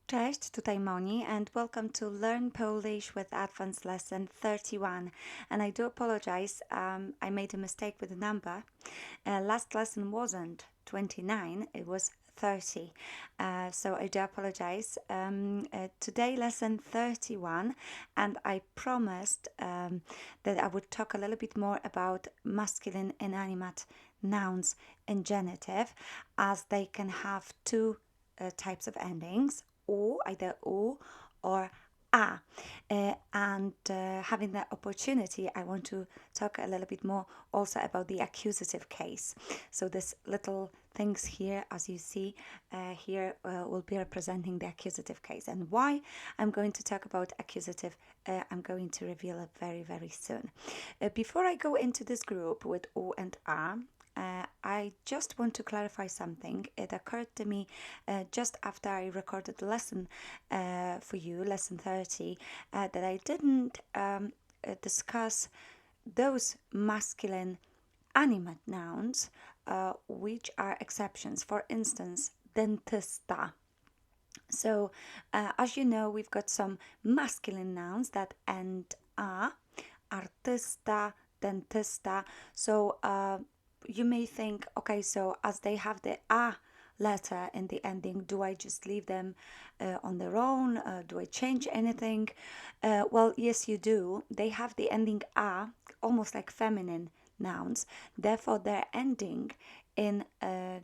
Cześć, tutaj Moni and welcome to Learn Polish with Advanced Lesson 31. And I do apologize, I made a mistake with the number. Last lesson wasn't 29, it was 30. So I do apologize. Today lesson 31, and I promised that I would talk a little bit more about masculine inanimate nouns in genitive, as they can have two types of endings, o, either o or a. And having that opportunity, I want to talk a little bit more also about the accusative case. So this little things here, as you see here, will be representing the accusative case. And why I'm going to talk about accusative, I'm going to reveal it very, very soon. Before I go into this group with o and a, I just want to clarify something. It occurred to me just after I recorded the lesson for you, lesson 30, that I didn't discuss those masculine animate nouns which are exceptions. For instance, dentysta. So, as you know, we've got some masculine nouns that end a, artysta, dentysta. So, you may think, okay, so as they have the a letter in the ending, do I just leave them on their own? Do I change anything? Well, yes, you do. They have the ending a, almost like feminine nouns. Therefore, their ending in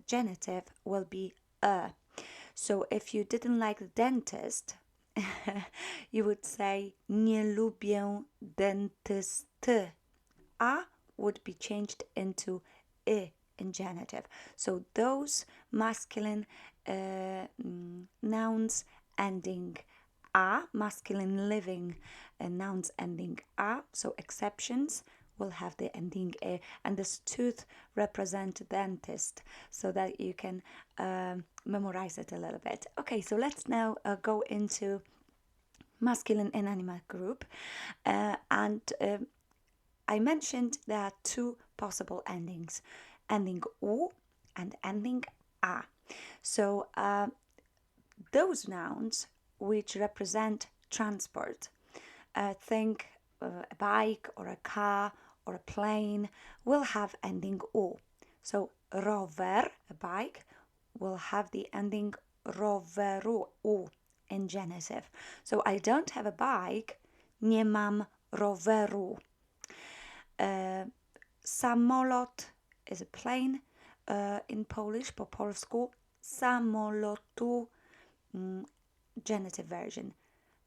genitive will be a. So if you didn't like the dentist, you would say nie lubię dentysty. A would be changed into I in genitive. So those masculine nouns ending a, masculine living nouns ending a, so exceptions will have the ending a, and this tooth represent dentist, so that you can memorize it a little bit. Okay, so let's now go into masculine inanimate group, and I mentioned there are two possible endings, ending u and ending a. So those nouns which represent transport, think a bike or a car or a plane, will have ending u. So rower, a bike, will have the ending roweru, u in genitive. So I don't have a bike, nie mam roweru. Samolot is a plane in Polish, po polsku. Samolotu, genitive version.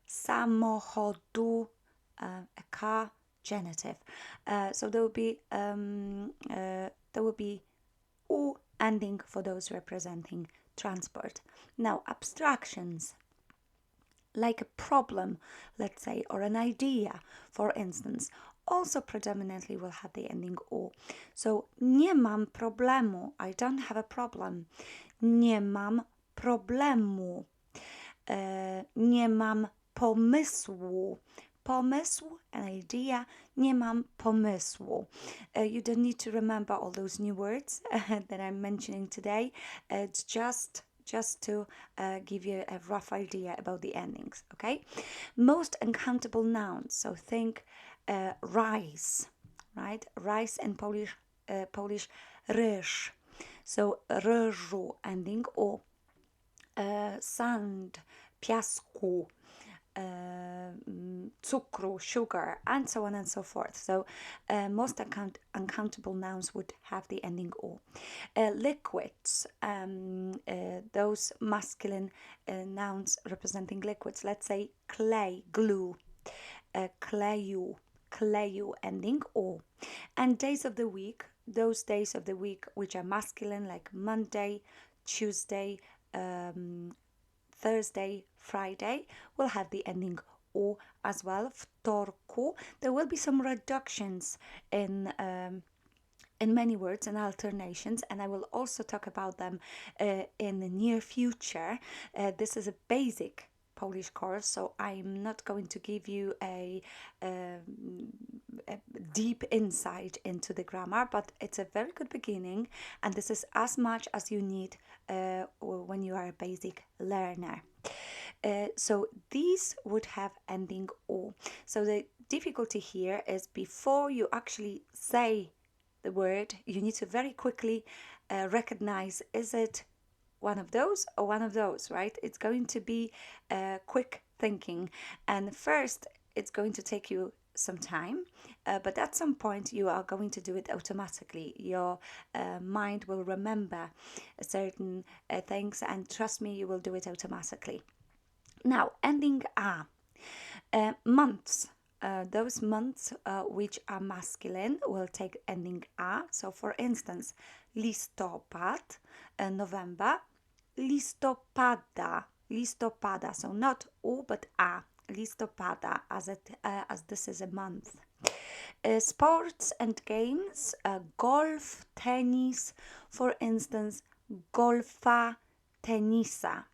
Samochodu, a car, genitive. So there will be u ending for those representing transport. Now, abstractions, like a problem, let's say, or an idea, for instance, also predominantly will have the ending u. So, nie mam problemu, I don't have a problem. Nie mam problemu. Nie mam pomysłu. Pomysł, an idea, nie mam pomysłu. You don't need to remember all those new words that I'm mentioning today. It's just to give you a rough idea about the endings, okay? Most uncountable nouns, so think rice, right? Rice in Polish ryż. So ryżu, ending o. Sand, piasku, cukru, sugar, and so on and so forth. So most uncountable nouns would have the ending o. Liquids, those masculine nouns representing liquids, let's say clay, glue, kleju, kleju, ending o. And days of the week, those days of the week which are masculine, like Monday, Tuesday, Thursday, Friday, will have the ending o as well. Wtorku. There will be some reductions in many words and alternations, and I will also talk about them in the near future. This is a basic Polish course, so I'm not going to give you a deep insight into the grammar, but it's a very good beginning, and this is as much as you need when you are a basic learner. So these would have ending O. So the difficulty here is before you actually say the word, you need to very quickly recognize, is it one of those or one of those, right? It's going to be quick thinking. And first, it's going to take you some time, but at some point, you are going to do it automatically. Your mind will remember certain things, and trust me, you will do it automatically. Now, ending A. Months. Those months which are masculine will take ending A. So, for instance, listopad, November, listopada, listopada. So not U but A, listopada, as this is a month. Sports and games, golf, tennis, for instance, golfa, tenisa.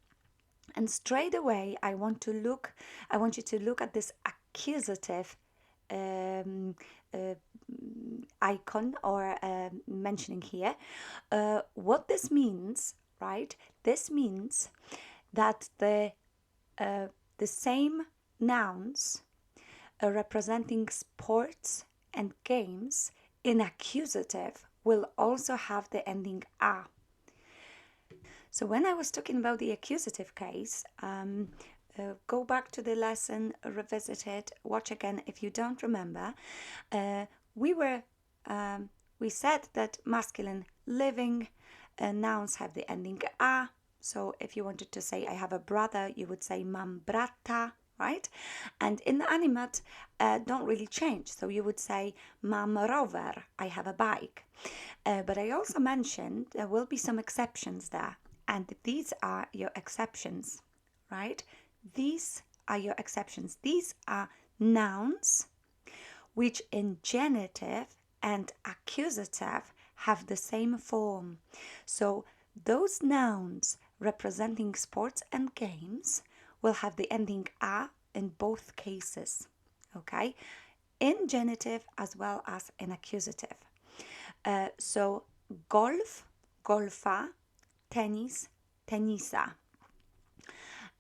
And straight away, I want you to look at this accusative um, uh, icon or mentioning here. What this means, right? This means that the same nouns representing sports and games in accusative will also have the ending a. So when I was talking about the accusative case, go back to the lesson, revisit it, watch again if you don't remember. We said that masculine living nouns have the ending a. So if you wanted to say I have a brother, you would say mam brata, right? And inanimate don't really change. So you would say mam rower, I have a bike. But I also mentioned there will be some exceptions there. And these are your exceptions, right? These are your exceptions. These are nouns which in genitive and accusative have the same form. So those nouns representing sports and games will have the ending a in both cases, okay? In genitive as well as in accusative. So golf, golfa, tennis, tenisa.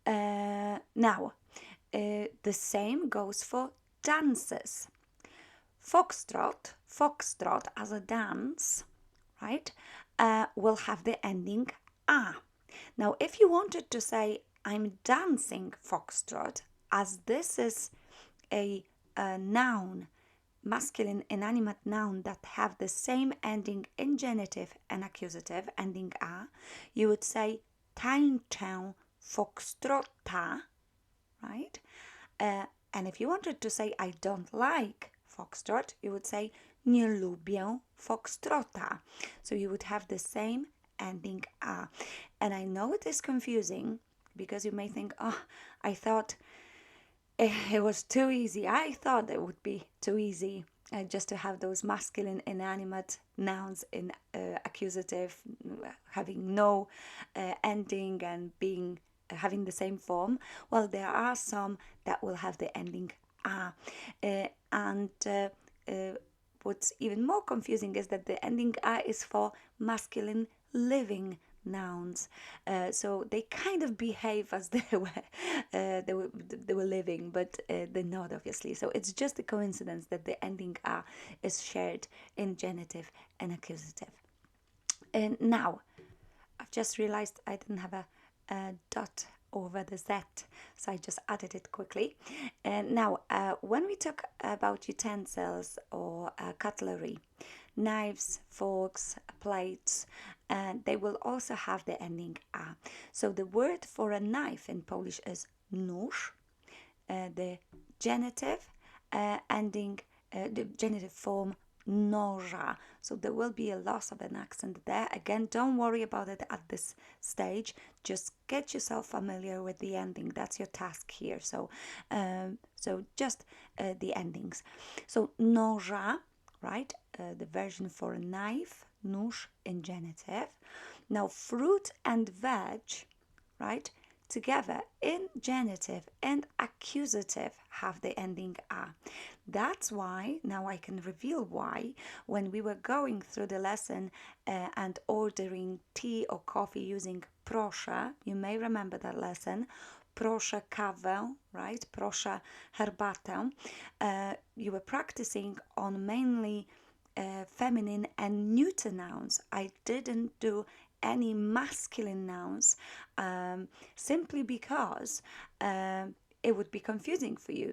Now, the same goes for dances. Foxtrot, foxtrot as a dance, right, will have the ending a. Now, if you wanted to say, I'm dancing foxtrot, as this is a noun, masculine inanimate noun that have the same ending in genitive and accusative, ending a, you would say tańczę foxtrota, right? And if you wanted to say I don't like foxtrot, you would say nie lubię foxtrota. So you would have the same ending a. And I know it is confusing because you may think, oh, I thought it was too easy. I thought it would be too easy just to have those masculine inanimate nouns in accusative having no ending and being having the same form. Well, there are some that will have the ending a. And what's even more confusing is that the ending a is for masculine living nouns, so they kind of behave as they were living, but they're not, obviously. So it's just a coincidence that the ending a is shared in genitive and accusative. And now I've just realized I didn't have a dot over the Z, so I just added it quickly. And now, when we talk about utensils or cutlery, knives, forks, plates, they will also have the ending a. So the word for a knife in Polish is nóż. The genitive ending, the genitive form noża. So there will be a loss of an accent there. Again, don't worry about it at this stage. Just get yourself familiar with the ending. That's your task here. So, just the endings. So noża, right? The version for a knife, nóż in genitive. Now fruit and veg, right? Together in genitive and accusative have the ending a. That's why, now I can reveal why, when we were going through the lesson and ordering tea or coffee using proszę, you may remember that lesson, proszę kawę, right? Proszę herbatę. You were practicing on mainly feminine and neuter nouns. I didn't do any masculine nouns simply because it would be confusing for you.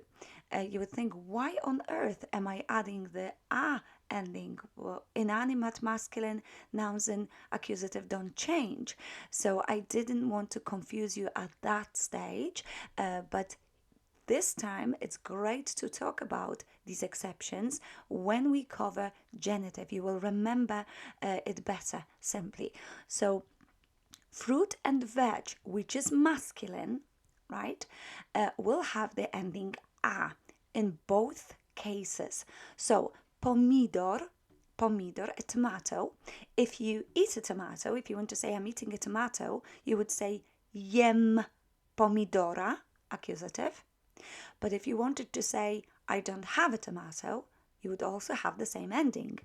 You would think, why on earth am I adding the a ending? Well, inanimate masculine nouns in accusative don't change. So I didn't want to confuse you at that stage, but this time it's great to talk about these exceptions when we cover genitive. You will remember it better simply. So fruit and veg, which is masculine, right, will have the ending a in both cases. So pomidor, a tomato. If you eat a tomato, if you want to say I'm eating a tomato, you would say jem pomidora, accusative. But if you wanted to say I don't have a tomato, you would also have the same ending.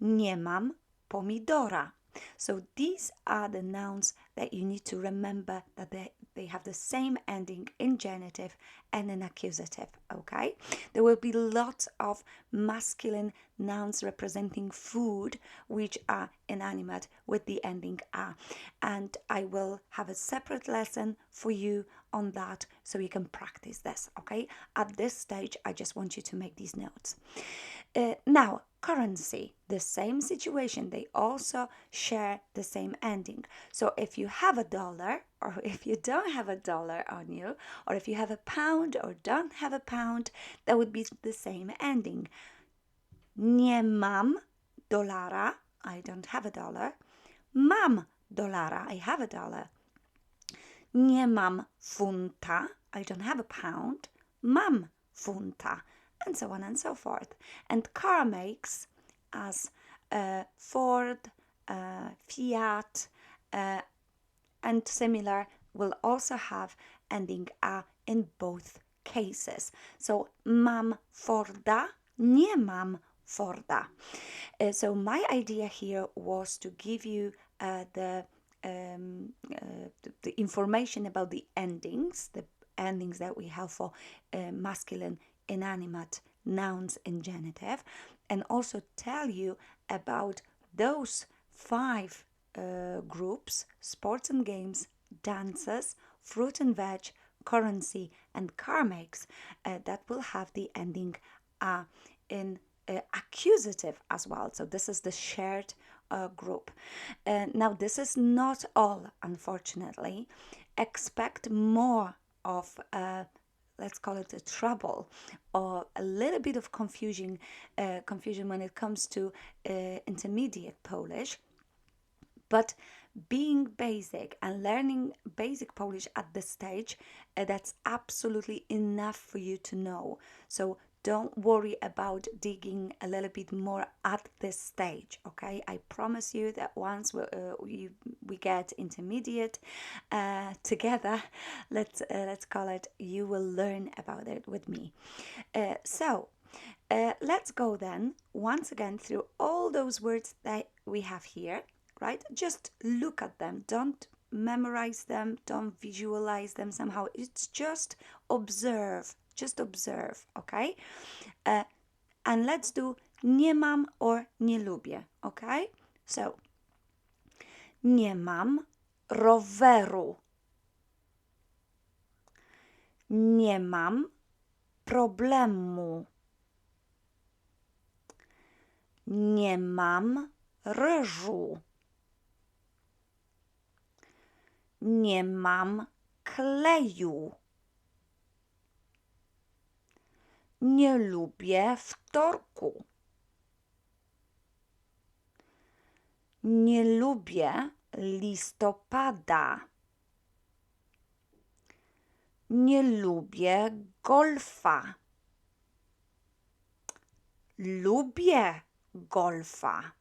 Nie mam pomidora. So these are the nouns that you need to remember that they have the same ending in genitive and in accusative, okay? There will be lots of masculine nouns representing food which are inanimate with the ending a, and I will have a separate lesson for you on that so you can practice this, okay? At this stage, I just want you to make these notes. Now, currency, the same situation, they also share the same ending. So if you have a dollar, or if you don't have a dollar on you, or if you have a pound or don't have a pound, that would be the same ending. Nie mam dolara, I don't have a dollar. Mam dolara, I have a dollar. Nie mam funta, I don't have a pound. Mam funta, and so on and so forth. And car makes as Ford, Fiat, and similar will also have ending a in both cases. So mam Forda, nie mam Forda. So my idea here was to give you the information about the endings that we have for masculine inanimate nouns in genitive, and also tell you about those 5 groups: sports and games, dances, fruit and veg, currency, and car makes that will have the ending a in accusative as well. So this is the shared group. Now this is not all, unfortunately. Expect more of let's call it a trouble or a little bit of confusion when it comes to intermediate Polish. But being basic and learning basic Polish at this stage, that's absolutely enough for you to know. So don't worry about digging a little bit more at this stage, okay? I promise you that once we get intermediate together, let's call it, you will learn about it with me. So let's go then once again through all those words that we have here, right? Just look at them. Don't memorize them. Don't visualize them somehow. It's just observe. Just observe, okay? And let's do nie mam or nie lubię, okay? So, nie mam roweru. Nie mam problemu. Nie mam ryżu. Nie mam kleju. Nie lubię wtorku. Nie lubię listopada. Nie lubię golfa. Lubię golfa.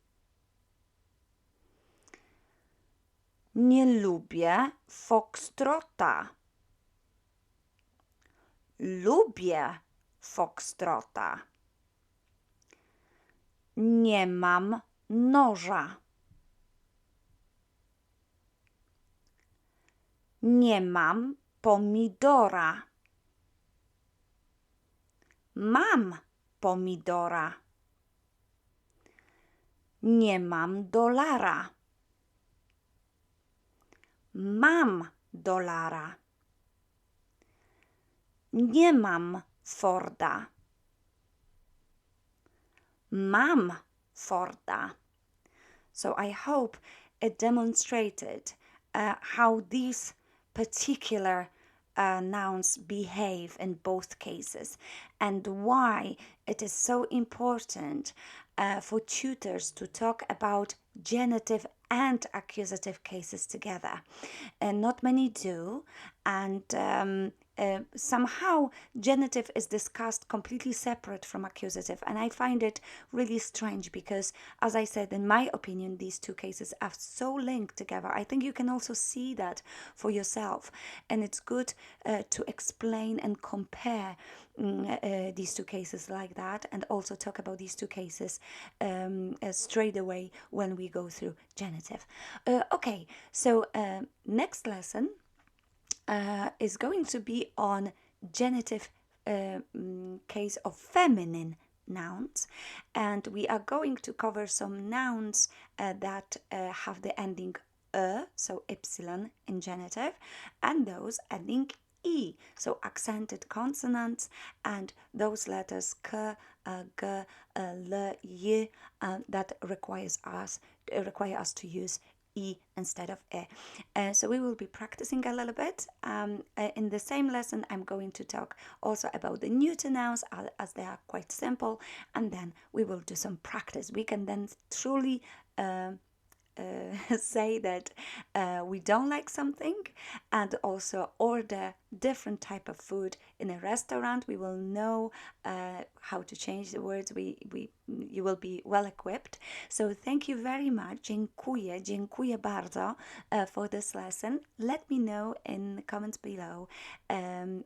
Nie lubię foxtrota. Lubię foxtrota. Nie mam noża. Nie mam pomidora. Mam pomidora. Nie mam dolara. Mam dolara. Nie mam Forda. Mam Forda. So I hope it demonstrated how these particular nouns behave in both cases and why it is so important for tutors to talk about genitive and accusative cases together. And not many do, and somehow genitive is discussed completely separate from accusative, and I find it really strange because, as I said, in my opinion, these two cases are so linked together. I think you can also see that for yourself, and it's good to explain and compare these two cases like that, and also talk about these two cases straight away when we go through genitive. Okay, so next lesson is going to be on genitive case of feminine nouns, and we are going to cover some nouns that have the ending so epsilon in genitive, and those ending e, so accented consonants, and those letters k, g, l, y that require us to use e instead of e. So we will be practicing a little bit. In the same lesson, I'm going to talk also about the neuter nouns as they are quite simple, and then we will do some practice. We can then truly say that we don't like something, and also order different type of food in a restaurant. We will know how to change the words. You will be well equipped. So thank you very much. Dziękuję bardzo for this lesson. Let me know in the comments below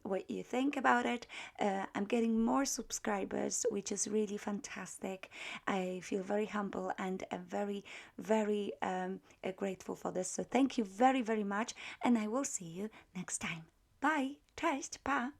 what you think about it. I'm getting more subscribers, which is really fantastic. I feel very humble and very, very grateful for this. So thank you very, very much, and I will see you next time. Bye. Cześć. Pa.